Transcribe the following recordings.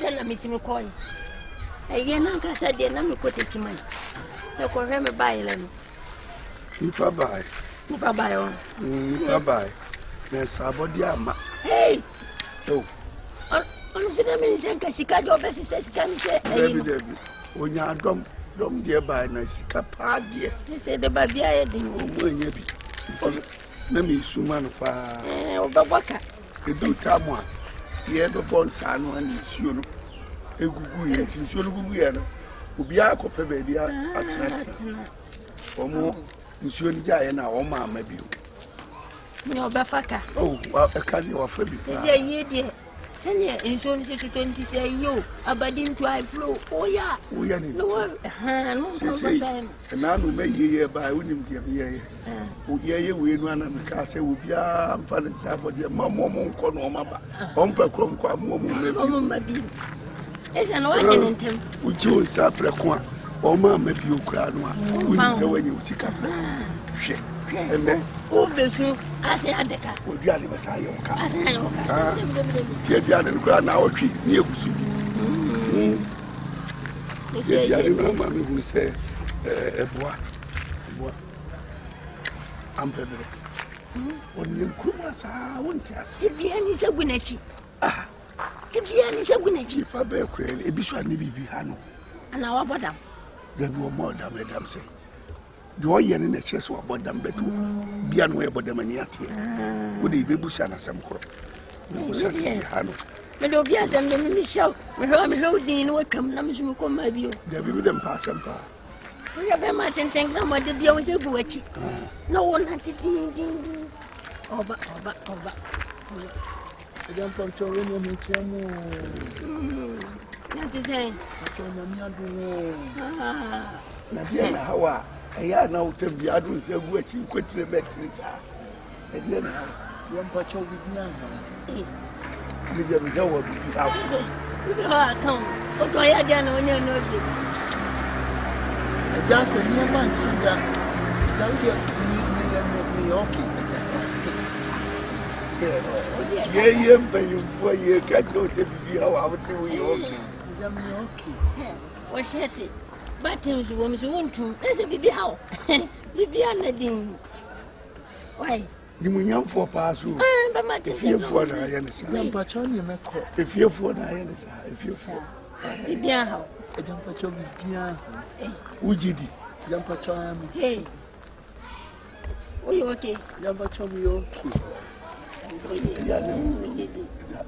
then I meet him call. Again, Uncle said, then I'm going to him. I call him a buy. Nipa buy. Nipa buy on. Nipa buy. There's a body. Hey! Oh. I'm saying, Sika, your best says, can say, when you are dumb, dear by Nasika Padia. He said, the baby, I didn't know. Let me suman fa. Obawaka. You do Tamwa. The head of one son, one is you know. A good and you know, Ubia Copa baby at or more. Monsieur Diana or ma maybe. No, Bafaka. Oh, well, a candy of Fabi. Say, dear. Send your insurance to 20 say you, abiding to I flow. Oh, yeah. We are no one. And now we may hear by William here. Oh, yeah, we run and the castle will be a fun somebody, Mamma, Conoma, Pomper Crom, Mamma. It's an organ. We choose Sapraquan, or Mamma, you crowd one. We say when you see up. And then, oh, the truth, I say, I declare, would you have a Sayoka? I say, Tiabian and Grand our tree near Busu. You say, I remember me who say, a boy. I'm better. When you Kumas, I won't tell. If the end is a winnachi. Ah, if the end is a winnachi, if I bear crane, a bishop may be behind. And our bottom. There were more than Madame say. Do I in the chest or about them better? Be unaware about them and yet. Would he be Busana some crop? But don't be as I'm the show. We heard me holding welcome. Namu come my view. There will be them pass and pa. We have a Martin tank now. What did you always do? No one had to ding. Over. I don't want to win me. That is saying, Nadia, how are I now to be adult? You're watching quickly back to the again. One patch of it. We don't know what we have. Come, what do I have done when you know it? I just said, no man, see that. Don't get me okay. Yeah, but you for you catch out the baby. How I would say we okay. What's that? But things women want to. There's a baby how. Baby, I'm not doing. Why? You mean young for pass? But my fear for the understand. But you make if you're for the understand. If you're for baby, how? I don't put your baby. Would you? Young patron. Hey. Are you okay? Young patron, you okay?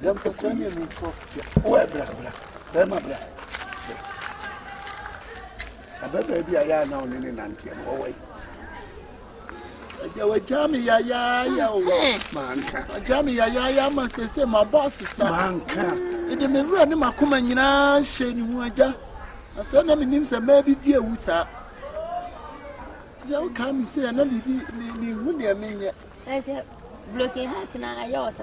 Young patron, you oh, brother. I baby, I am now in an auntie and away. You were Jammy, man. Jammy, I must say, my boss is man. It may run my command, shame wager. I said, I mean, maybe dear with her. You come say, and let me win. I said, blocking hat and I yours.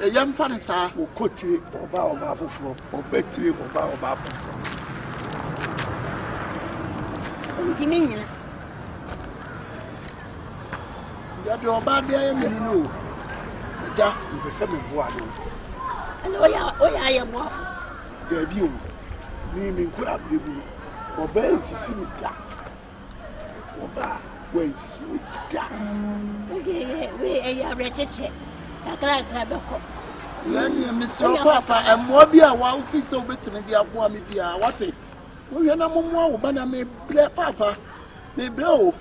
A young father, sir, who could take or bow baffle or bet to or bow baffle. Timing. You are bad there, you know. Jack, the seven one. And I am waffle. There you mean, could have you or bear to see me black or bad when you see me black. We are wretched. I can't have a cop. Mr. Papa, and more be a wild fish over to me, dear boy, me be a what it. We are no more, but I may play Papa. May blow.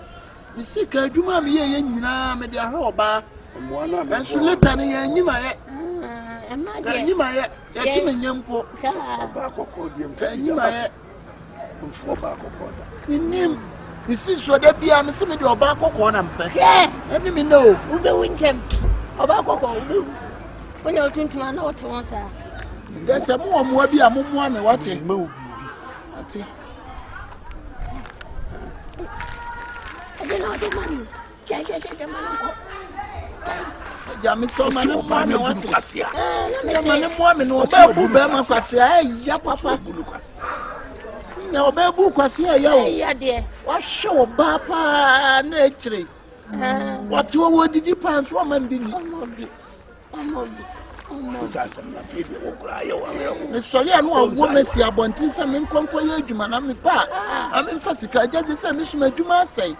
We see Kajuma be a young media robber, and one of them should let any young my and my young folk. You my for back in him. This is what they be. I'm assuming your back on and let me know who the winter about when you're to my note once. There's a more be a more what it move. I don't know the money. Jammy so many money what was here. Many women or babu bema was here, ya papa. No babu was here, ya dear. What show papa nature? What you did you pants woman be? Me sorry anu awo mesi abontin se me nkonko ye adwuma na me pa ame mfa sika agye se me suma adwuma asai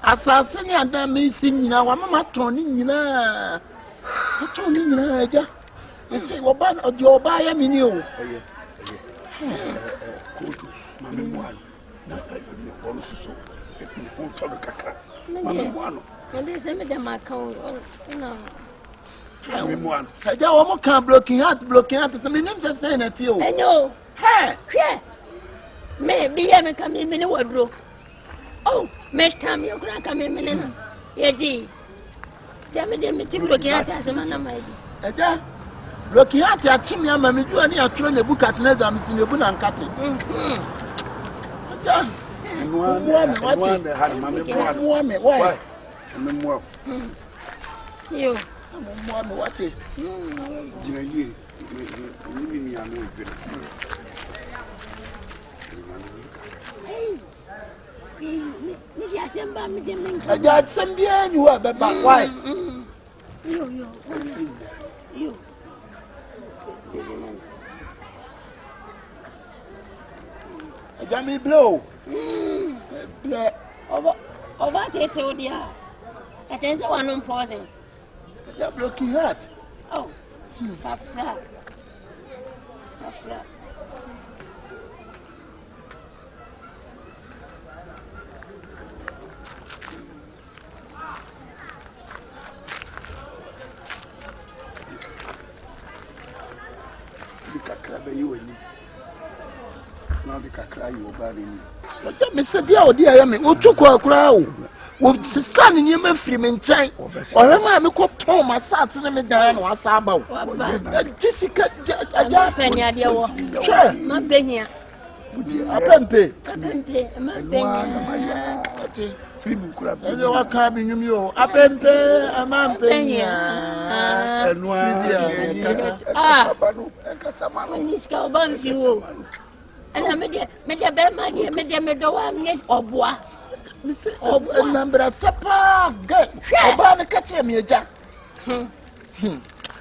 asase ne ada me isi nyina wa mama ton ni nyina agya me se oba odi oba ya me ni o koto mama muano na ni polo susu ni hontolo kaka mama muano me se me de makao na muano agya wo mo kan blocking heart se me nim se na ti o enyo he hwe me bi ya me ka me ne wadro oh me tam yo kra ka me ne na ye di me de me ti blocking heart asema na mai di agya blocking heart ya chimi ama me ju ani atro na bukat na zam si nebu na nkate agya yo Mama wati. Jina ye. Ni anu vile. Me ya semba me de men. Aja sembia ni wa beba why? Yo. Aja mi blow. Blow. Over tete odia. Atense one pausing. Aja blocking heart. Oh. Kafra. Kakra you bani ni. Me se dia odi aya me otuko akura o. Wo sisa ni nyema firi me nkyɛn. Ɔhwe ma me kɔ tɔn ma sase ne me dan no asa aba o. Jessica aja peni ade wo. Hwɛ. Ma behia. Apempe. Ma behia. Ati firi mu kura. Ele wa ka bi nyum yo. Apempe amampe nya. Enua Kasama. Ni ska oban fi wo. Ana me de be ma de me do wa me oboa. Me se nambra sapa get. Oba na ka kire me agya.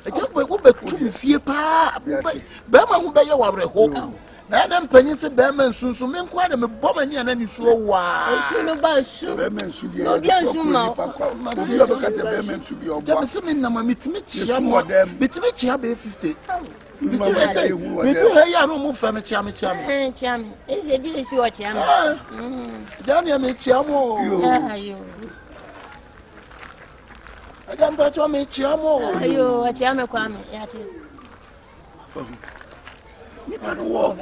Agya wo be tu me fie pa. Be ma ho be ye wa reho. Na mpanyin se be ma nsunsu me nko na me bɔ mani ana ni suo wa. Esu no ba su. Be ma nsu di. Obi ansu ma. Obi be ka te be ma nsu bi obo. Ja me se me na ma mitimi chia mo. Mitimi chia be 50. Me do ya no mu fa me chia me. Chia me. Ese di esu o chia me. Ja ne me chia mo. Ayo. Aja mpa cho me chia mo. Ayo, chia me kwa me. Ya ti. Ni pa no wo.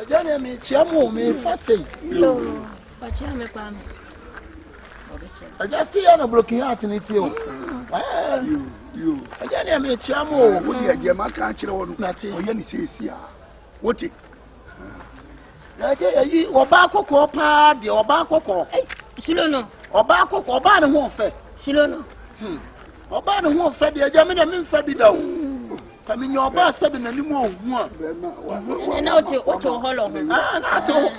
Aja ne me chia mo me fa sei. Yo, chia me kwa me. Aja si ya na blocking heart ni ti o. You. Aja ne me chia mo. Wo di aje ma ka kire wo no. Oye ni sesi a. Wote. Aja yi oba kokko pa de oba kokko. Sulo no. Oba kokko oba ne ho fe. Sulo no. Oba ne ho fe de aja me na me fa bi da o. Ka me nyo oba se bi na ni mo ohu a. Na oto holo. Na to.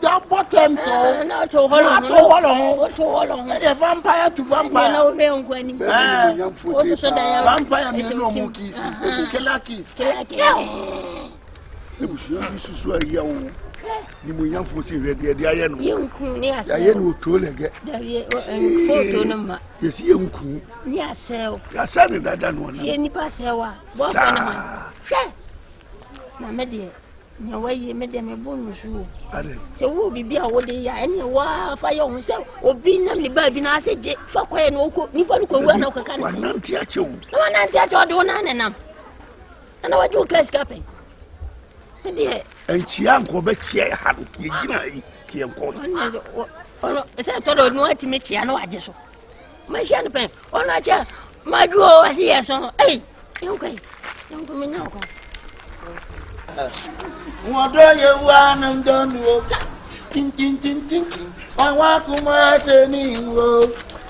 Ja bottom so. Na oto holo. Oto holo. The vampire to vampire. Na obe onkwani. Oto so da ya. Vampire me no mo kisi. Killer kiss. Ebusu susu ariya wo. Ni mo yamfo se hwede de aye no. Yenku ni ase. Aye no to lege. Dawie photo no ma. Yesi yenku. Ni ase o. Ya sa ne dada no na. Ye ni pa se wa. Bo fa na ma. Hwe. Na me de nya waye me de me bonu su. Ade. Se wo bibi a wo de ya ene wa fa yo hu se obi nam li ba bi na ase je fa kwaye no ko ni fa no ko wu na ko kan se. Wananti a chewu. Na wananti a chewu de wona ne nam. Ana wa ju ka skape. Ede Enchia nko be chia ha no ki gina yi ki enko. Ono se to do no ati me chia no aje so. Ma chia no pen. Ono acha ma ju o asi ye so. Eh, yonko me nyako. Wodo ye wa nam don wo. Tin. Wa kuma te ni wo.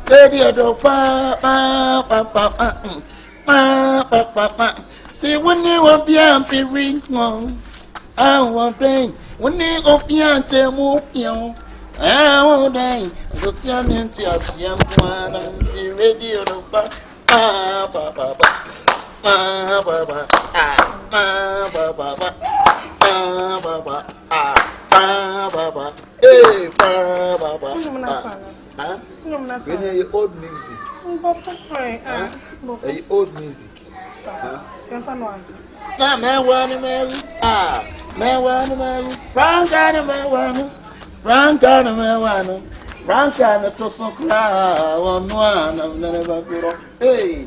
Lady do pa. See when you will be happy ring one. I want play. When you open your table, I won't die. Look into your young one and see radio. Old music. Old music. Franca na to so kra wonu ana never biro eh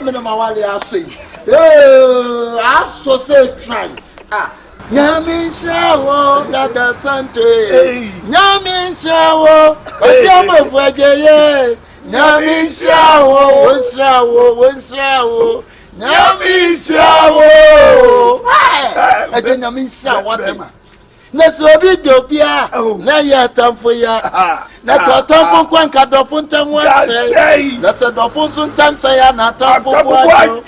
me no mawale aso yi aso say try nyami shawo dada sante nyami shawo osi amofu ajeye nyami shawo wonsrawo nyami shawo aje nyami shawo tema na so bi dobia na ya tamfo ya na tamfo kwanka dofo ntamu ase na se dofo so ntamsa ya na tamfo bwajo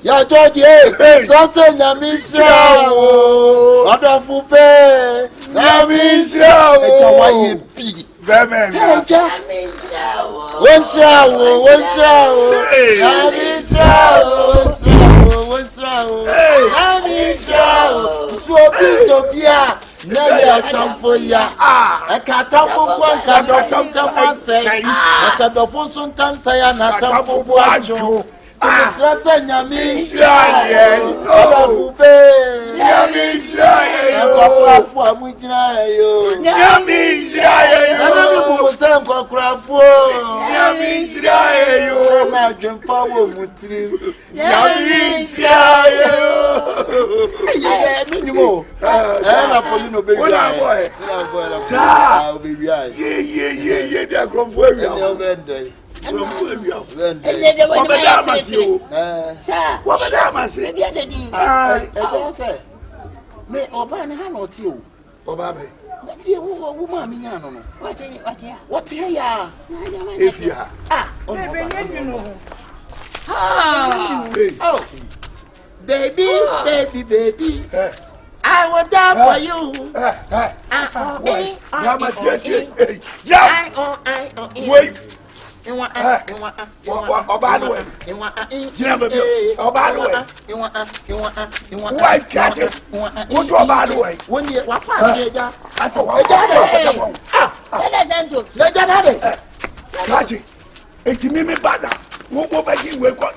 ya joji so se nyamisha o odofo pe nyamisha o echa waye bi Amen. Nyamisha o nyamisha o so bi dobia na ya tamfo ya aka tamfo kwanka dofo ntamu ase na se dofo so ntamsa ya na tamfo bwajo Tumisrasa nyamisha ye Olafupe Nyamisha ye Nkwakrafu amujina yo Nyamisha ye Nana mikumusa nkwakrafu Nyamisha ye Sana jempa wo mutiri Nyamisha ye Minimo na polino baby boy Sa baby Ye dia kromfo awia Me oba na ha na oti o oba be ti wo ma mi nya no no what here ya efia baby you know oh baby I will die for you wait Oba no Jina baby Oba no Why catch it What Oba no when you wa fa eja ati eja de catch it eti mimi bada wo ba ji we ko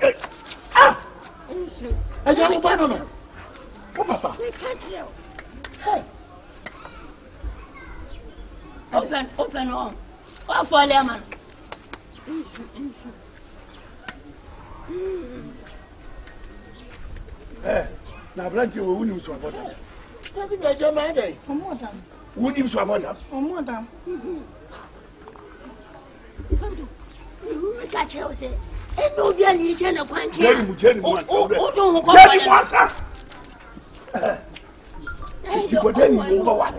eja ni ba no come papa open on what for lemon na branche wo wuni so aboda sabi na jama dey omodam wuni so aboda catch you say e no bia ni che na kwanche jeni mu asa o don ho ko jeni mu asa ti bodeni mu ba wa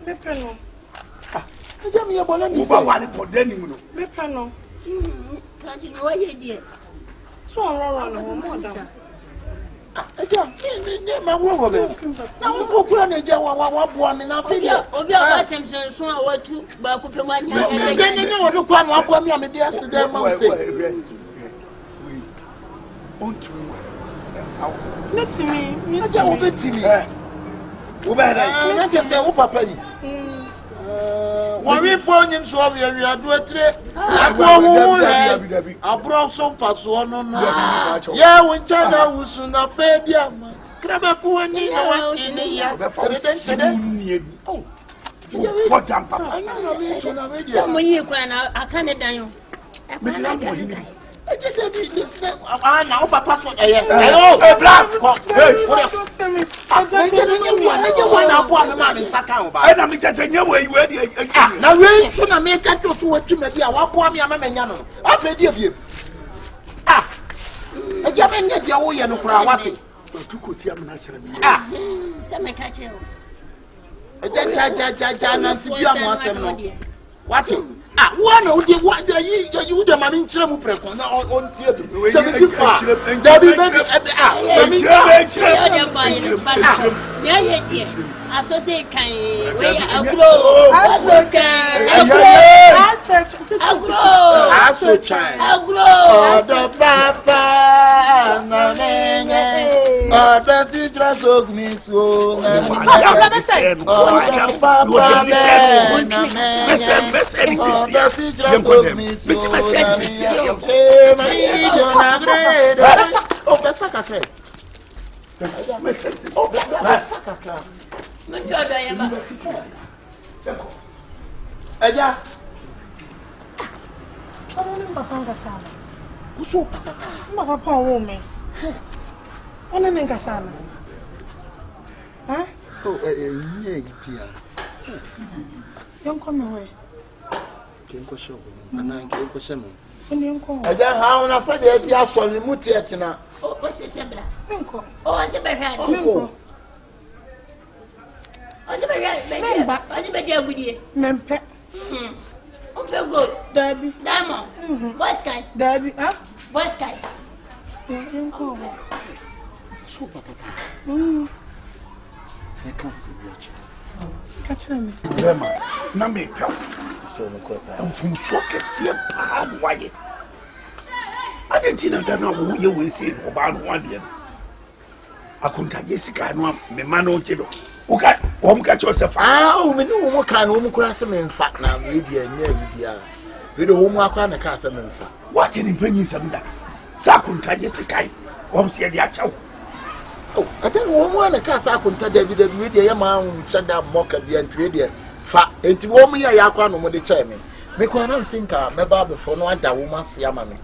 Me peno. eja mi e bola ni mu ba wa ni bodeni mu no Me peno. kwanche no ye die So on no more than. eja ni ma wo be na wo ko kura na eja wa boa me na fe dia obi a watem so a watu ba ko pe wanya ni wo do kwa na aboa me a me dia se dem ma wo se Let me. eja wo betimi wo ba dai na se wo papa ni wọ́n fọ́ ní nsọ́ wíwí adó etire akọ́ wọ́n rẹ̀ abúrò sọ́nfà sọ́ nínú yẹ wọ́n nkyɛn náà wùsùn náà fẹ́ di àmà kírẹ́bẹ̀ kú wọ́n ní wọ́n kì í ní yá sɛ mo yi kwan na aka ne dan yo akwan na aka ne dan na o papa so ɛyɛ o black kɔ ɛjɛ wa na abo ame maa mi nsa kan o ba. ɛna mi kyerɛ sɛ nye wo eyiwe di eyi. na wei nso na mi ka to so watu ma di a wabo ame ama ma nya no afɛ di ebien ɛjɛ bɛ nye deɛ woyɛ no koraa wate. otu ko ti amuna sɛrɛ mi. sɛ me ka kyerɛ o ɛjɛ gya nansi bi amu asɛm no wate. One of the one that you the man in Tremu Precon on Tiabi. 75. There be baby. yeah, dear. associate kan we agro the papa na menye the citra sok mi so na papa the citra sok mi so na oh besa kakre Eja. Ano ni papa ngasana? Kuso papa. Papa wo me. Ano ni ngasana? Ha? Oh nye ipia. Yonko me we. Kenko show. Ana kenko shemo. Oni yonko. Eja ha una sa de esi aso ni muti esina. o se sebra Yonko. o se behwa Yonko. o se behwa o se behwa agudie Mempe. o pe gold Dabi. diamond boy sky Dabi, ha? boy sky Yonko. So papa. I can't see you. Catch me. Lema, na me pɛ. So no ko pa. Mfumso kɛseɛ paa no wayɛ. Adentina da na wo yɛ we sei no ba no adeɛ no. Akontaje sika no me ma no gye do. Wo ka kyerɛ sɛ fa. O me ni wo mo ka no wo mo kura se me mfa na me dia nya yi bia. We do wo mo akwa na ka se me mfa. What in penyin sam da. Sa akontaje sika wo se de akyɛw. Oh, atan wo mo na ka sa akonta David we dia ya ma shada moka bia ntwe dia fa enti wo mo ya akwa no mo de kyɛ me. Me kwa na msinka me ba before no ada wo ma se ama me.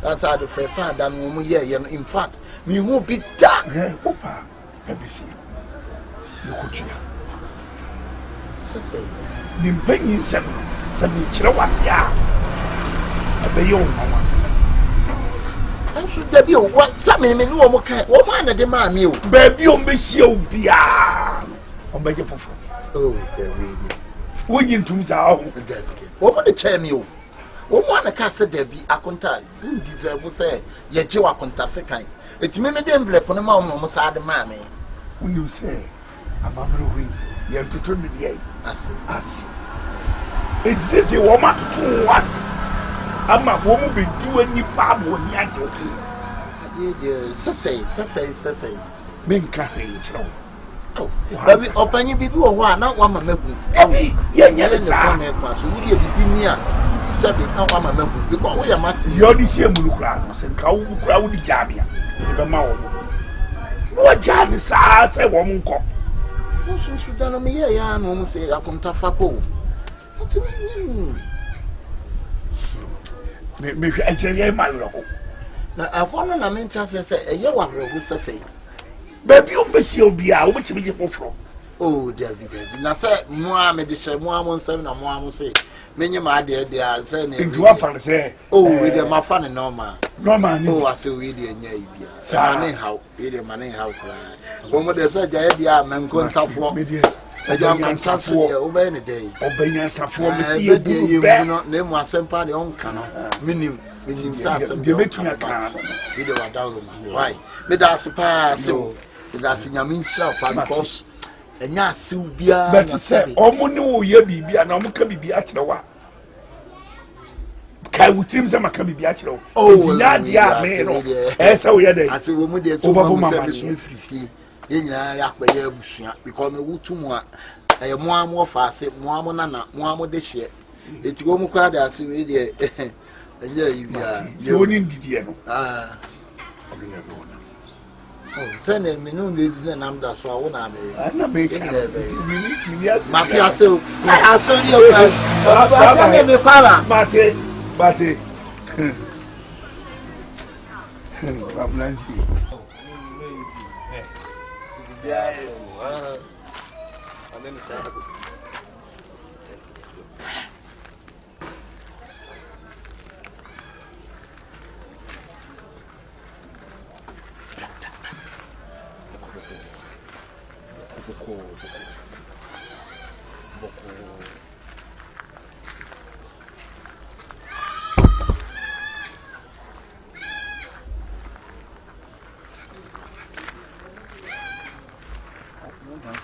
That's how the friend father no mo ye in fact me hu bi da. Opa, BBC. Lokutua. Sese. Ni penyin sam me kyerɛ wase a. Abeyo mama. Anso da bi o sa me ni wo mo kan wo ma na de ma me o. Ba bi o mbehia obia. O beje fofo. Oh, the radio. Wo yintum sa ho. Wo mo de kyɛ me o. Wo mo na ka se da bi akonta you deserve say ye gye wa akonta se kan. Etime me de envelope no ma wo mo sa de ma me. Unu say amamro wi ye tutu me dey. Asi. It says e wo ma tutu was. Ama wo mo be du ani pa bo ni age o. Sese. Me nka he kyerɛ. Oh, baby opanyi bibi wo ho a na wa ma mahu. Ebi ye nya le sa. Na kwa so wudi bibi ni a sabi na wa ma mahu because wo ya masi. Yo di she mu kura no se nka wo kura wo di jabia. E be ma wo. Wo jani sa se wo mu nko. Wo so dano me ye ya no mu se akonta fako. Me hwe ajeye ma yo ho. Na akwa na me ntia se eye wa hwe ho sese. Baby o besi obia o beti je foforo. Oh David na say mo me de hye mo nsem na mo say menye ma ade a say na Nti wa fa say we de ma fa ne normal ni oh ase we de nya ibia sa ne haw we de ma ne haw kra bo mo de say jaye dia men kontafo eja kontafo o be ne dey obanyansafo me si e bu be no na mu asempa de onka no minim sa asem de betunya kan we de wa download why me da sepa so that's nyamin self because enya asiw bia but say omo ne wo ye bibia na omo ka bibia kyerɛ wa kai wutim se maka bibia kyerɛ wo nya dia me no esa wo ye dey ati wo mu de so mo se me so frifie ye nyina ya kpa ya abusua because me wutum a mo amo fa ase mo amo nana mo amo de hye eti wo mu kwa da ase we de enya yi bia ye woni ndidie no obina no sene menu de nam da so awo na me na me ka mate aso ni o ba me kwala mate Bablanti yes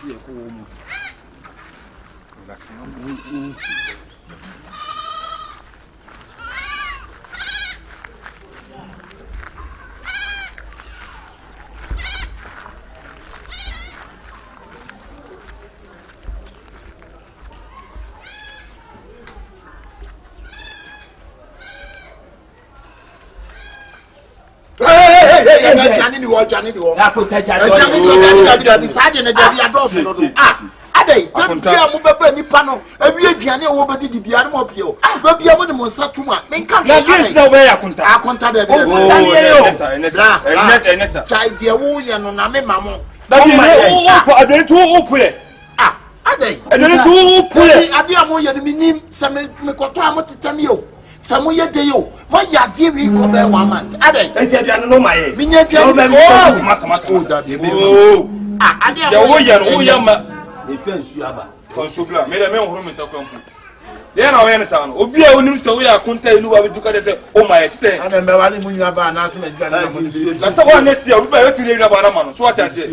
see a cool Johnny, you are Johnny. I put that Johnny beside the Debbie Adolfo. Ah, Ade, Tabia Mubaba Nipano, and we are Gianni over the Biano of you. But be able to Monsatuma, then come no way. I contact the child, dear William, and I'm a mamma. I didn't do Ah, Ade, I didn't do I didn't know you mean some Mekotamo to Tamio. Some year day, my yard, we go there 1 month. Ade, I know my Minya, I didn't defense you have Consubla, made a man who is a complete. Then I went on. Obia will so we are content you have to say, oh my stay. I remember when you have an announcement. That's the one next year. We better to leave about a man. So what I say.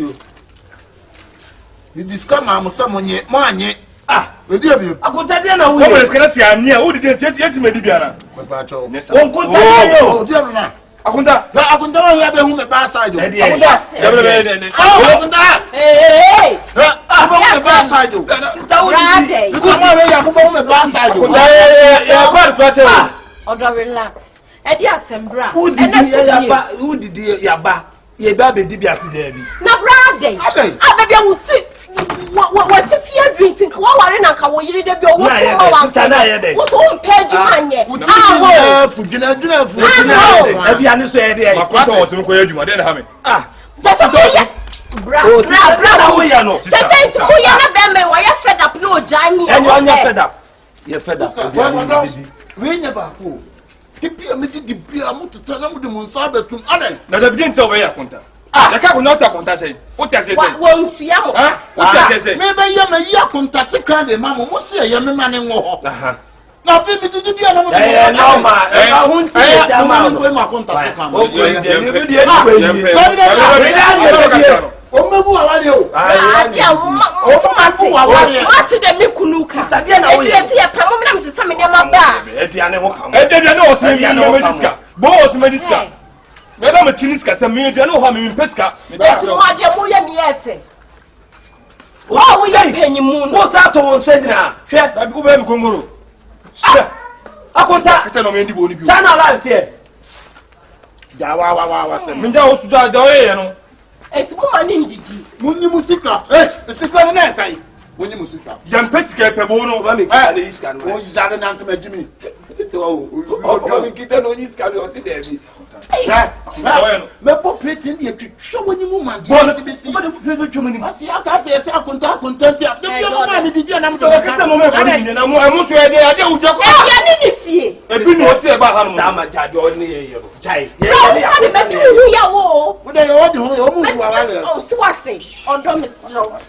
You discover someone yet, man yet. Ah, we do you. I could tell you now. What is going to say? I'm near. Who did yet to Mediana? Won't contact you. Dear, Akunda, Akunda, we have a bad side. Relax. Edia Sembra. Who did Yaba? Yababe Dibias Debbie. No, Brady. I baby, I would see. What's if you're drinking? What are you not? How you did your work? What's on page? You're fed up. We never go. People are to tell them the Monsabe to other. Now, they didn't tell me a contact. The cat will not have contact. What's your say? What's your say? Maybe you may have contact the kind of mamma, what's your young man in war. Now, baby, did you be another? I won't say that I'm going to contact. Madame Chiniska, some me, you know how many pesca. That's what you're oh, we are penny moon. What's that on Sendra? Chef, I go back to Congo. I was that no many would be alive here. Dawa, Minda was to die the way, you know. It's woman indeed. When you musica, it's a good nice. When you musica, Jan Pesca, Pebono, Rami, Alice can was that an answer, Jimmy. Oh, coming kitten on his carrier today. Me pop pretty to show when you woman. I see I can't say I contact content. The did I'm almost ready. I don't know. If you know about how much I don't need you. Chai. What are you doing? Oh, Swatty. On Thomas. What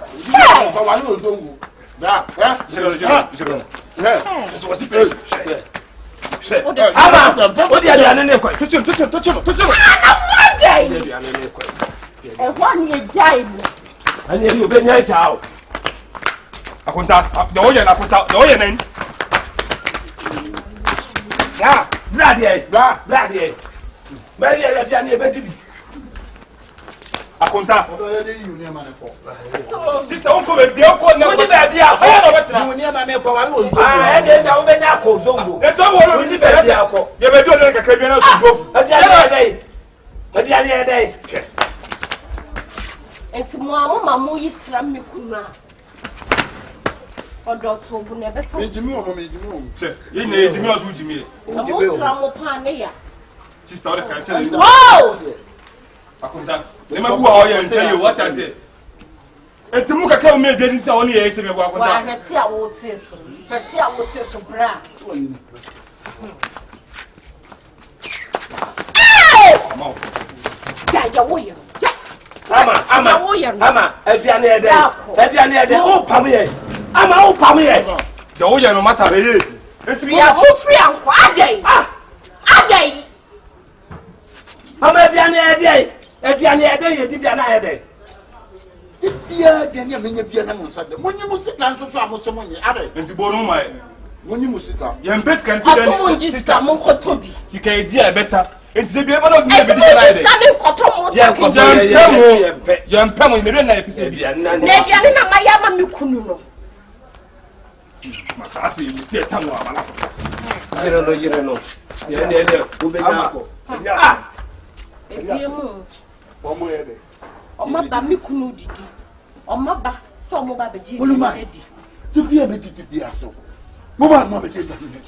Akonta. Sister, on come be on call now. Ni ba bia. Ni ni ma me ko wa wo. Ah, e dey da wo be nya ko zongo. E to wo ni be bia ko. Ye be do le kakra bia na so go. E bia le dey. Enti mo amu mamu yi tra me kuna. Odo to bu ne be fa. Ejimi o. Se, ye na ejimi o so jimi. Ejimi o. Tra mo pa ne ya. Sister, o de kan tell you. Wow! Akonta. Le ma bu a oye ntan you what I say. Enti mu kakra me dey ntan woni ye se me bu akonta. Wa hweti a wo tie so. Hweti a wo tie so bra. Mama. Ya wo ye. Ama, aduane ede. O pam ye. Ama o pam ye. Ya wo ye no masa be ye. Enti ya mo free anko adai. Adai. Ama aduane ede ye di bia na ede. bia de ne menye bia na mo sade monyi musika nso so amoso monye are enti boru mai monyi musika yem best kan see aso monji sika mon kotobi sika e dia e besa enti se bia ba no bia e bi na ide sika ni kotomo yem pemo me do na epise bia na bia ni na maya ma mikunu no masase yi tie tanu amala fo yire no ye ubenya ko ebiemu omo ye de Oma ba mikunu didi. Oma ba so mo ba beji. Oluma. Tu bia be didi bia so. Mo ba ma beji dani ne.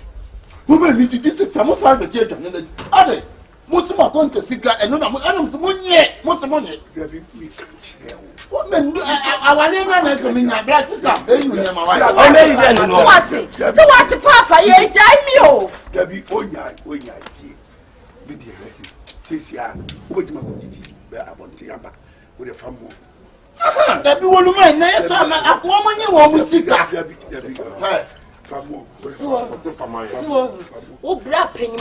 Mo ba mi didi se sa mo sa beji dani ne. Ade. Mo ti ma kon te sika eno na mo anum so mo nye. Mo se mo nye. Bia bi mi ka chire wo. O me ndu awale na so mi nya bra ti sa. E yu nye ma wa. O me ide no. So what papa ye jai mi o. Bia bi onya ti. Bi di e. Sisi a. O be di ma ko didi. Be abonti aba. With the family. That be one of my name, a woman you want to see. Oh, brapping, you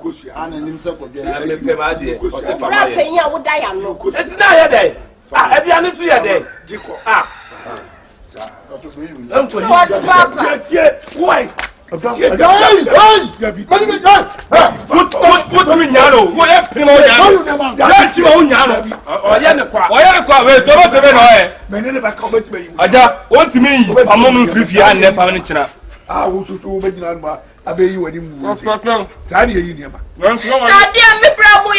go see Anna himself again. Brapping, I would die. I'm not. It's not your day. Every other 2 year day. Why? What do you mean, Yano? What happened? That's your own Yano. Oh, yeah, wait, don't Aja, what to me? A moment, 50 years, and never mention. I want to over I bet you any more. Tiny, you never. I dear me, Bravo,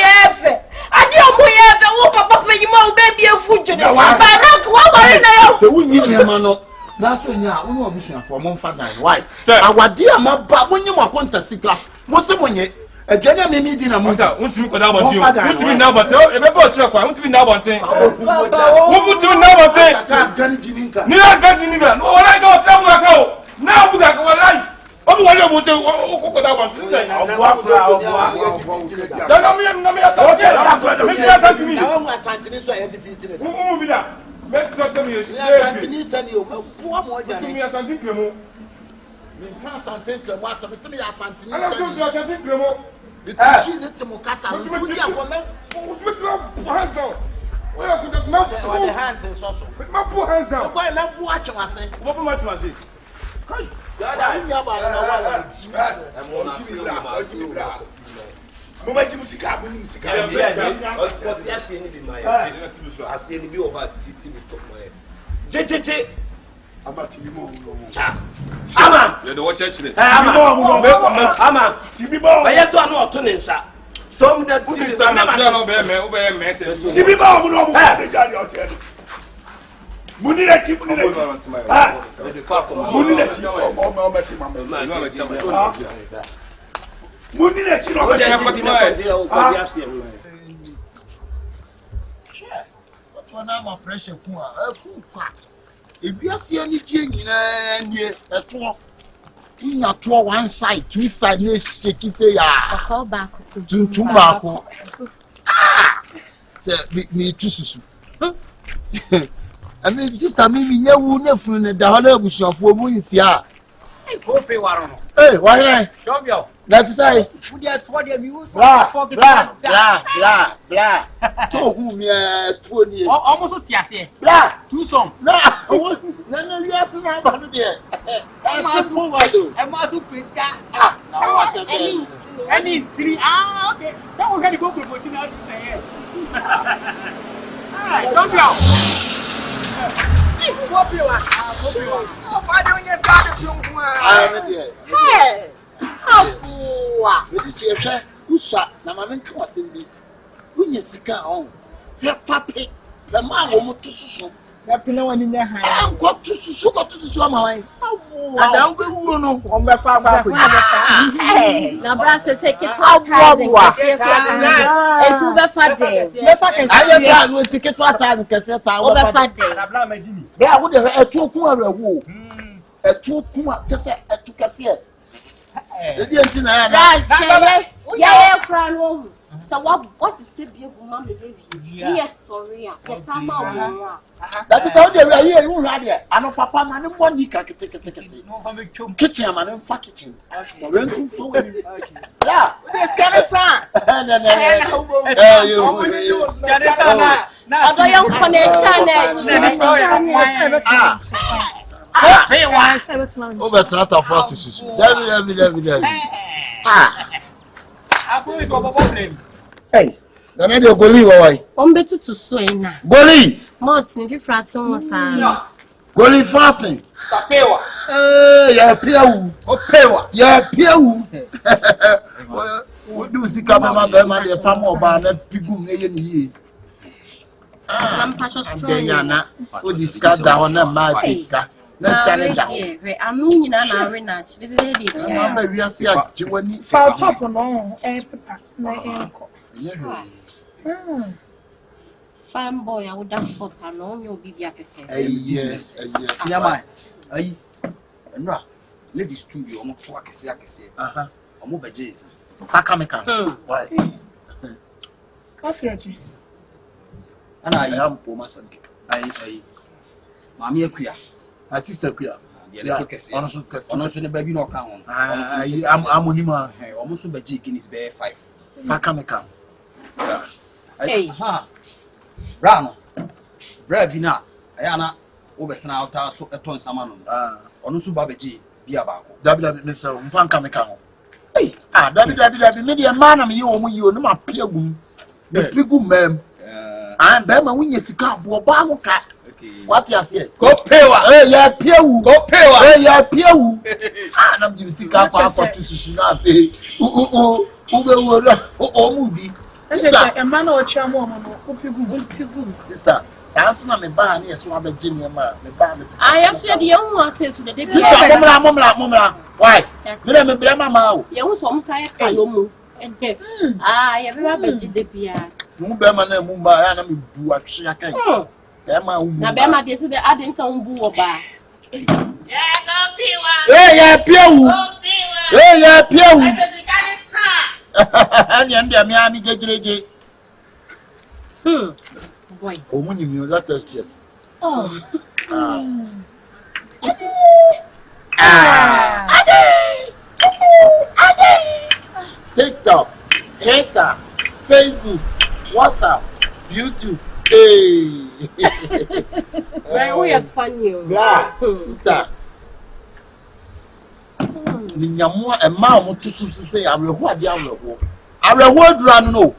I dear Papa, you more baby of food. So we need your man. That's when you are vision for Monfada. Why? Our dear Mabba, when you want to see class, most of when you a general maybe dinner, Monza, won't you go down on you? Want to be now, but want to be now one thing. What would you know about that? Neither Gajinica. No, I don't know. Now we got one life. Oh, what was that one to say? Don't know. Make something you tell you what more than me as something cremo. Me can't something cremo, some me as something. I don't know something cremo. The little Mocassa, put your comment. Put hands down. Well, I could have not the hands and so. Put my poor hands down. Why not watch my say? What am I to say? Momenti musica, musica. Assim ele viu o radite me tomou. JJJ. Abatimimo. Ama. You do watch it. Ama. Tibimo. Vai to anu oto ne nsa. Some that put this time na no be me say. Tibimo no mo. Muni na ti muni na. Ah. Muni na ti. Muni na ti no. What na pressure ku a ku kwa. Ebiase ani tie nyina nie eto. Nya to one side, two side na shake say ya. Call back to baako. Ah! Say me tususu. I mean, sister, me nyawu na funu na da hola abusuafo mu nsia. Ko pe waro no. Eh, why? Jobio. That is I. Wo dia to dia mi wo. Blah. So who me to ni. Almost so tiase. Blah. Two some. Nah. Na we are na ba no there. That's small wado. E ma to pesca. Ah, na wa se. Any 3. Ah, okay. That we got to go to Burkina Faso. Ah, don't go. Hey! Abuwa! Edi se usa na ma menka wasembi. Unya sika on. He papi. Na ma wo mo tususu. Na pina wani nya han. An ko tususu ama wan. Adan be wuo no. On be fa ba ko. Na bra se ketwa abuwa. Etu be fa de. Me fa kan Aye bra no ketwa ta kese ta wo be fa de. Na bra magini. Bra wo de etu ku awu. Etu ku kese etu kese. Edi enti na ya. Ra sheye. Ya kra no. So what is the big mama baby? Yes, sorry. Yes, I'm out. That is how they were here. You right there. I know Papa man. One week I can take it. Kitchen man. Fuck kitchen. Renting for yeah. This kind of son. I don't over Trata Fortis. David. Hey, the radio Goli, why? Better to swing. Goli! Martin, if you fraction was Goli fasten. Yeah, Pew. Oh, Pewa. Yeah, Pew. What do you see coming up? The farm of Barnet Pigum, ye. I'm Pastor Strong. Who discuss down on my pisca? Let's get it down. I'm moving in an arena. We are seeing you Fall top on Farm boy, I would just spot her on your baby. Yes, yes. Yama, aye, and ra, ladies to you, almost to a say, or move a jason. Fakameka. Why? Coffee. And I am poor mason. I, Mammy, queer. My sister queer. Honestly, the baby no count. I'm Unima. Almost a bajik in his bear 5. Fakameka. Hey, ha. Rano. Brabina. Ayana. Over Tanata, so a ton Samano. Onusu Babaji, Biabaco. Mr. Pankameka. Hey, David, media man, and you know my pigum. The pigum, ma'am. I'm Bama when you see car, Bobamo cat. What you say? Go Pewa. Hey, yeah, Pew. Go Pewa. Hey, yeah, Pew. I'm going to see car for to Sushina. Oh, movie. Sister, a man or chairman, sister. Sounds like me ban yes, one of Jimmy and man. I asked the young one said to the deputy. Mumla. Why? Let me blame my mouth. Young from Saya Kalomu. I have never been the Pia. Mumba and Mumba, and I'm do a shaka. Now, Bema, this is the adding some boo or bar. Hey, yeah, Pew. Hey, yeah, Pew. And the Miami JJ. Boy. Oh, when you let us yes. TikTok, Twitter, Facebook, WhatsApp, YouTube. Hey. Right, we are funny. Blah, sister. Ninyamua a man to say, I will what the other. I will what run no.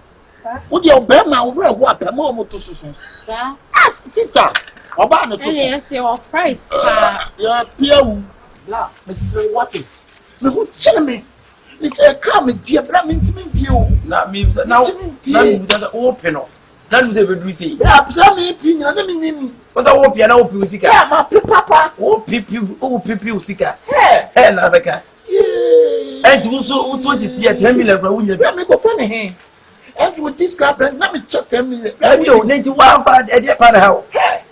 Would your bear now what a moment to Susan? Sister, Obana to yes, your price. Yeah, Pierre, blah, Mr. Watty. No, tell me. It's a coming, dear Bramins view. That means that now, that open. That was a good receipt. Some opinion, I mean, but I hope you know Pusica. My papa, oh, Pipu Sika. Hey, Nabeka. And also, what is here? 10 million for William. Let me go funny. And with this car, let me check 10 million. Have you need to walk bad at your father?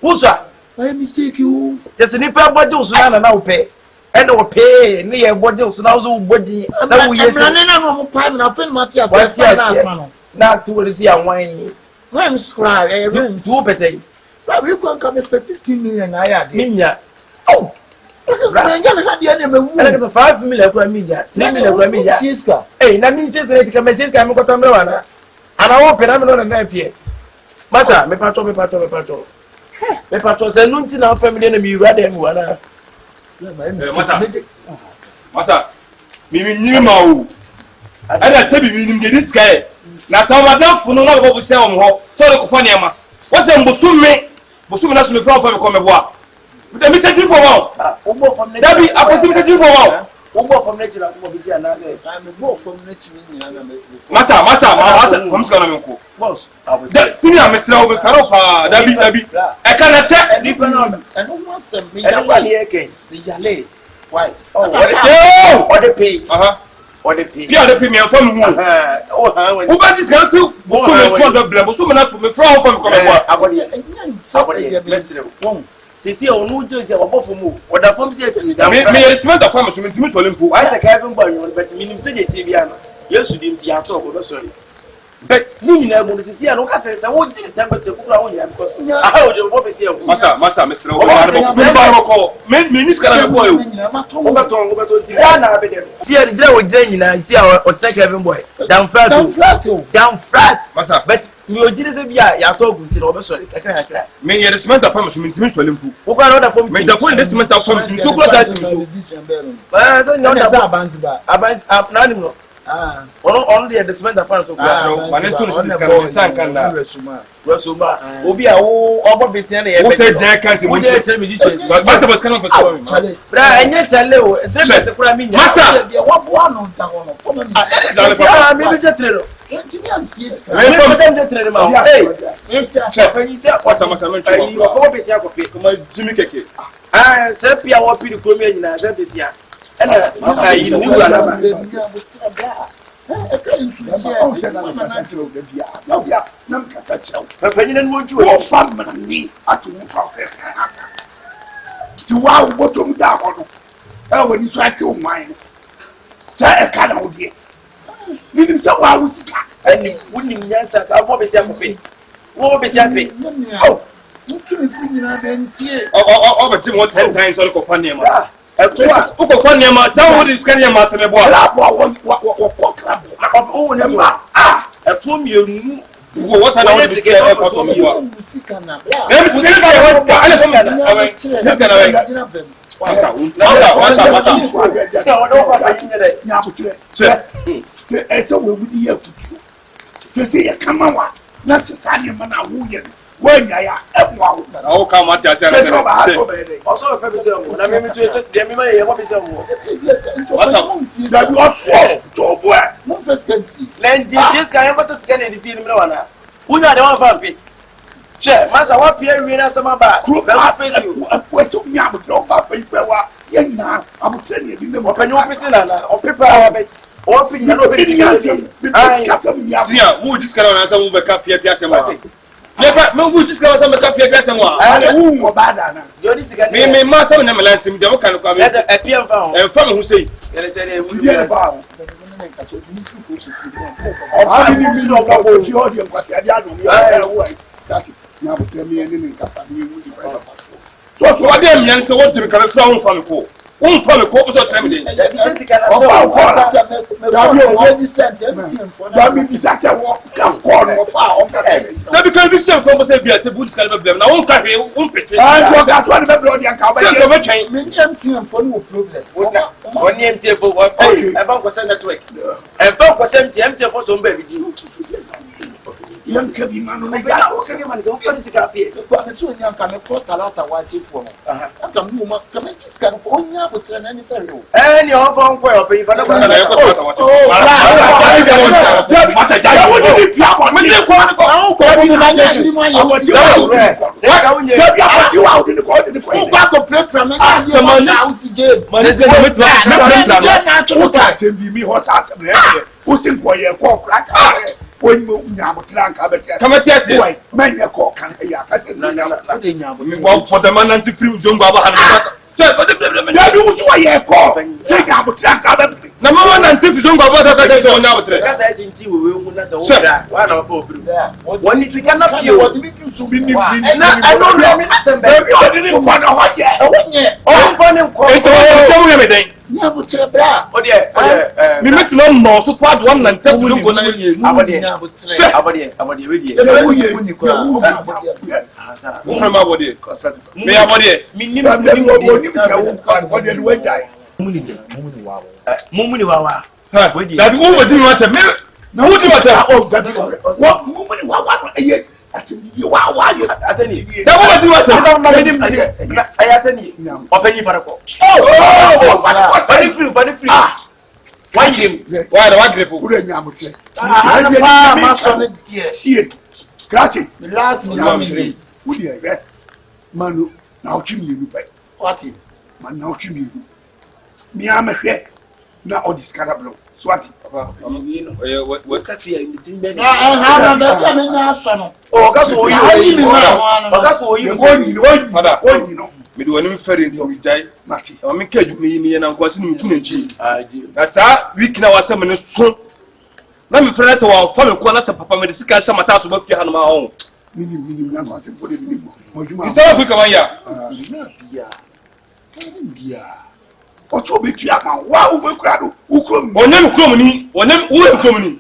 Who's that? I mistake you. There's a nipper body, so now pay. And no pay near body, so now body. Now we are running out of time and I'll fill Matthias. Not to see a wine. I'm scribe, 2%. But we're going to come for 15 million. I had Minya. Oh, I'm going to have the enemy 5 million for Minya, 3 million for Minya. Hey, that means they can message I'm going to know. And I open, I'm not an MP. Massa, me patron. Me patron, say, no, to our family enemy, rather than one. Massa, me knew. And I said, we get this guy. Now, some of them for no longer will sell him. So, the Kofaniama. What's a Musume? Musume has to be from come work. But I'm searching for one. That be, I was searching for one. From nature, I'm a boy from nature. Massa, comes going to boss. Senior Mr. Over Debbie. I cannot check different on. And who wants them? Me, again. The why? Oh, what the pay? Or the pay. Yeah, the premium from who? Who about this council? Who from they see on no does our buffer move. What the form says to me, may smell the farmers to Miss Olympo. I think I haven't bought you, but meaning say the Tibiana. Yes, you didn't talk about sorry. but ni na mo sisi ya no ka se wo di temperature kura wo ya because ah o je mo be se ya masa mesra wo ba ba ko me ni skala me ko yo wo beto di na be dem si ya jira wo jira nyina si ya o take Kevin boy down flat masa but mi o jire se bia ya to gu ti no be sorry kakra me ye cement afam so min timi so lempu wo kwa na form me da fo de cement afam so kula za ti so don't know that aban na ni no on the cement afam so so manen to no skala me san kan da resuma obi a wo obo besia na ye wo se jan kan se mo je tell me this masa bos kan ko so bra enye chale o se be se kura mi nya masa de wa bo anu ta wono come me mi be je trero continue am cs me ko dem je trero ma hey masa men ai ko besia ko pe kuma jimi keke se pia wo pi ko mi nyina se besia ena ai ni wa na ba Penyin mo ti wo fam na ni atu mo process na sa. Ti wa wo botom da ho no. E wo ni so ati o man. Sa e ka na wo die. Ni ni sa wa wo sika. Ani woni nyansa ka bo be sia ko pe. Wo be sia pe. Oh. Mutu ni fu nyina be ntie. O ba ti mo 10 times so ko fa niam. O ko fa niam sa wo di sika niam ma se me bo. Ala bo wo ko club. O ni to eto mienu wo sa na wo di sika e ko to me bo. musika na bra Na mi sika ka wo sika ale ko me na awen. Sika na awen. Masa Nya butre. Se ese we wudi ya futu. Se ya kama wa. Na se sa ne mana wo ye. Wa nya ya emwa wo. O ka ma ti ase na se. o so pe be se mo na me tu de mi ma ye mo be se mo Da bi oso to bo e. Mo first can see len di this kan e mata scan e di si ni mra wana unya de wan fa pe che masa wa pia wi na sama ba Kro be ba face you we so nya butre o ba pe wa. Ye nya abutre ne bi ne mo. o pe nyu pisi na o pepa wa bet o pe nya no be si kan si ai Sia wo di sika na sa mo be ka pia se mo. Never, me wo di sika sa me ka pia se mo. Ale wu mo ba da na. yo di sika Me ma sa na me lantim de wo kan ko me. e pia fa ho E fa me hu sei. ele se le wu Ye ba. Abi ni mi no ba ko ti o di nkwati ade adu mi o wo ai. That nya butre mi eni ni nkasa ni wu di ba. So what dem yan se what dem kan fa hun fa me ko. Un fa me ko so tere me de. di sika na O ba ko so da bi o wo distance everything for da bi bi sa se wo ka ko no fa o ka se. Na bi kan bi se ko mo se bia se bu di sika be blem na un ka hwe un pete. Ah, yo ka to ni be blo di ka ba. Se ko be twen. me ni MTN for no problem won ni mtie fo wo e ba ko se network e fa ko se mtie fo so mba bi di Yan ka bi ma no be na na o ke ni man se o ko di sika pie kwa me so nya ka me ko talata wa je for no aka me ma ka me just kan ko nya botre na ni sare o ni o fo nko e o pe fa na ko Na e ko ta wa. Mata ja wo ni pia mo. Me de ko ko. ko ni ba nya ni mo ya Awo ti wa. ka unye Da bi a ti wa o ni ko ni ko. kwa ko prepare me na ni sama mo ni- na usi game Man is going to meet me. na to O no ka se bi mi ho sa se me. O sin ko ye ko kra ka. O ni mo nya mo tra ka be te. Kama ti ase. Oi, men ye ko kan ya ka se na. de nya bo Me bo for the man anti free zongo aba han. Se ko de blem. Da bi wo so ye ko. Se nya mo tra ka be. Na mama na anti free zongo aba ta ka se onya botre. ka sa ti nti we hu na se wo Sure. da wa na o pa obru won won ni sika na pie wo o di mi su Bi ni na I don't know me asem be Da bi o ni ko na ho ye. e wonye o mfo ni nko E to se wo me den. nya botre bra o de Me met no mo so kwa do na ntam zongo na. nya botre abode we die Da wo ye. ni ko asa Wo fra ma body. Me ya body. minnim Da bi wo ni se wo ka ko de we jai. mumuni wawa Ha. Da bi wo wodi ma ta me. Na wo di ma ta. O da bi wo mo ni wa wa ye. Ati bi wa ye. atani Da wo wodi ma ta. ayatani opanyi farako fani free wajim Wa da wa grepo. Ure nya mo tre. pa ma so ne die Sie. Scratchy. last me na me Uri e. Manu na o chimi nu pai. what Man na o chimi nu. Mi amehwe na o discard blow. Swati. What kasi ya nitimbe ni ha na be me nya so no o kaso oyi Ayi mi na o kaso oyi Oni no. me do woni fere nti we jai. Mati. O me kaju me na nkwase ni ku na nchi. aji Na sa week na wasem ne so. na me frɛ sɛ wa fa me ko na sɛ papa me de sika hyɛ mata so ba fie ha no ma ho mini na ko ase bode mini mo juma isa ko kama ya bia o to be tua ma wa wo be kura do wo krom onem krom ni onem wo krom ni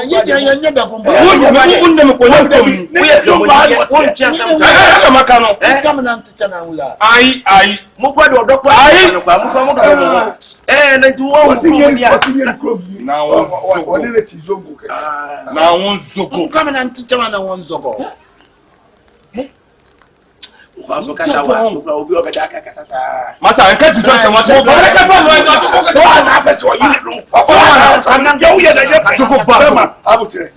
ye da bomba wo ndem ko onem krom ni wo ye do wo ntia sam ka maka no kam na nticha na wula ai mo kwa do dokwa no kwa mo kwa mo na nti wo krom na wo ne ti zongo ke na wo zogo kam na nticha na wo zogo Baso kasa wa obi obeda ka kasa sa masa enka ti so ma so ba ka fa mo na be so yi no o na je uye da je zuko ba abutre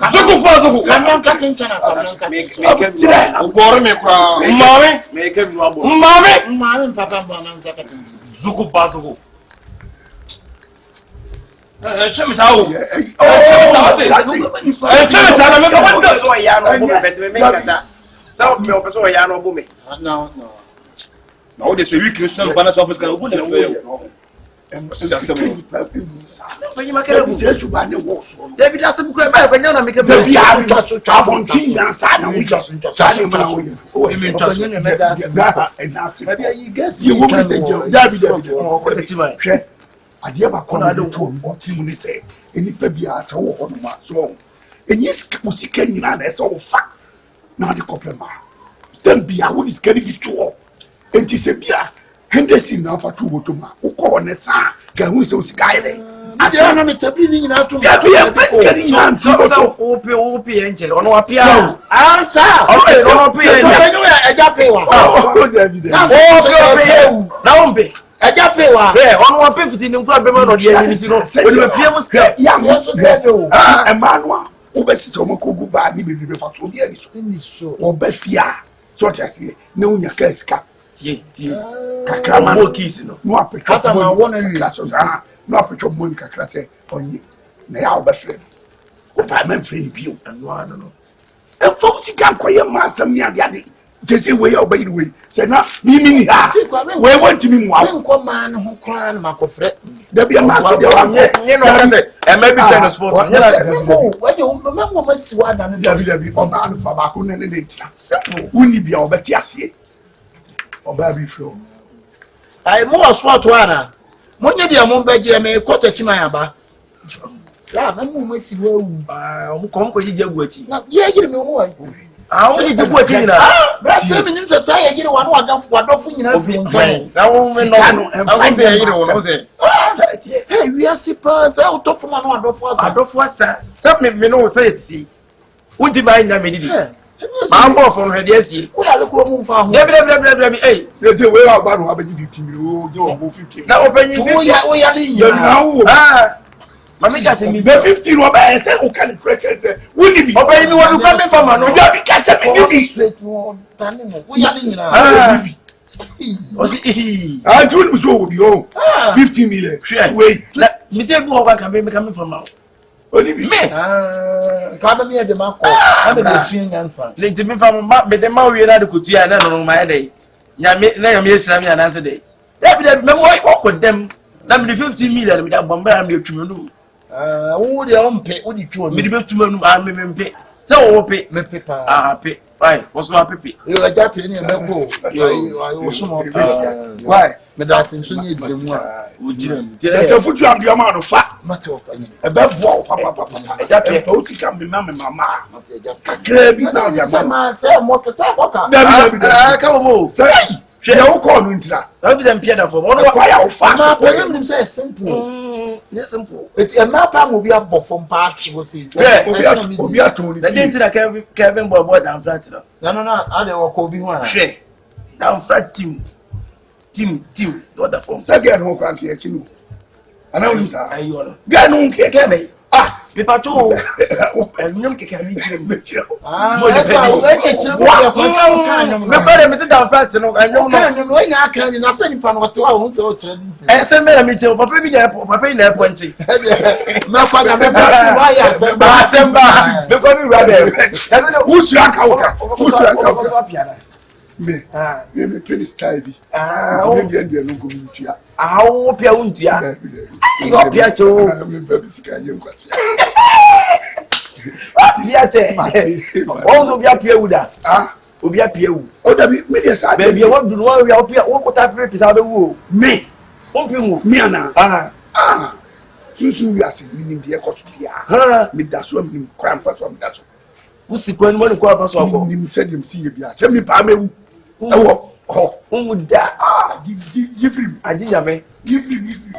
zuko kan ka tinchana kan me ke goro me kura mame me ke mi abo mame papa mbana nzaka tin zuko ba zuko cheme sa o cheme sa na me ka wanda so ya no bo me me kasa sa o me o so ya no bo me no na o de se weakness na bana so office kan o bo de fe Penyi makere bu se suba ne wo so David asem kura ba kwanya na meke be bia so abontin yan sa na wo just sa na wo emi ntaso na se bia you guess you wo se David o ko tetima hwe ade ba ko na do to tim ni se eni pa bia sa wo ho no ma so enyi sika nyina na se wo fa na de kopema dem bia wo is carry it to enti se bia Henderson na fatu botoma uko ne sa ka hu se usika ire ase na me tabi ni nyina to ya to ya pesca ni nyina so opi enche ono apia ansa ono opi enche eja pewa David na ombe eja pewa ono opi fiti ni nkura bema no de ni si no oni apia mu ska ya mo so dedo Emmanuel obesi se omokogu ba ni bebi be fatu obi ani so obafia so tiase na unya ka ska tie kakra mo kisi no no apetwa hata ma wona ni no apetwa mo ni kakra se onye na ya obafre o pa men free bio no e foti kan koye ma asam ni ade jese we ya obayi we se na ni ha we want me mo nko ma no ho kra na makofre da bia ma to dia wa nye no ka se e ma bi ten sport nye na we de o ma mo si wa da no da bi o ba no fa ba ko ne ne tia simple uni bia obeti ase oba bi flow ai mo sport wana monye dia mo beje me kwota chima ya ba la na mo si wa wu o ko ko jije gu achi na ye yiri me ho ai o jije gu achi na bra se me nim se sa ye yiri wa no wadofo nyina fi nkan na wo me no o se yiri wo no se hey we are super sa o tofo ma no adofo asa se me no se yeti udi ba ina me didi ma mbo fo no hede asi wo ya lekuro mu fa ho debi eh they we are about to have 50 million o je o 50 na open 50 wo ya le you know mami ka se mi the 50 no ba say o kan create we ni bi open ni wo du come for man no ja bi ka se me ni straight mo tani mo wo ya le nyina o si ju ni so wo bi o 50 million we mi se bu ho kan me come for man oni bi me ka ba mi e de ma ko na be de suen nyansa le ti mi fa ma be de ma wi na de kutua na no ma e nyame na nyame esira mi ananse de debi me mo ko dem na me 50 million me da bomba me twume no wo de o mpe wo di twume me di be twume no me mpe se wo pe me pepa pe ai wo so pepe yo aja pe ni me ko yo so mo pe why me da tin so ni de mu a wo jira mi the futu am dia ma no fa mate o pa ni e be bo papa eja pe to ti kam me mama kakra bi na dia ma se mo ke sa mo ka David ka wo mo say hwe wo ko no ntira na bi dem pia da fo mo no kwa ya wo fa ma pe nim say simple yes simple it e ma pa mo bi abofo mpa ti wo si obi ato ni na dey tira Kevin boy down flat no no ade wo ko bi ho ana hwe down flat team do da form say get no kwa ke chi no ana unim sa ayo no get no ke Kevin me pato nyom ke kan ni jire mo esa o ke tire mo ya ko kan me pare me sit down flat no anyom no kan no we nya kan ni na se ni pa no te wa ho se o tire ni se se me na me je papa bi na papa ina airport nti me kwa na me pa si wa ya semba me ko bi rabe usu aka uka me me pretty style bi o me dia no go ntua o pia untua yo pia cho me baby sika yen kwasi What be a che? Also be a peer with that. Ah, Obi a peer. oh, that me yes, I Baby, what do one we appear? What type of is out the woo? me. Me ana. Ah. Susu we are saying the echo to be a. Me that's what me cram for some that's. Who see when one call for so. Him said him see be a. Send me pa me. Oh, Who would that? give him. I did ya me. Give him.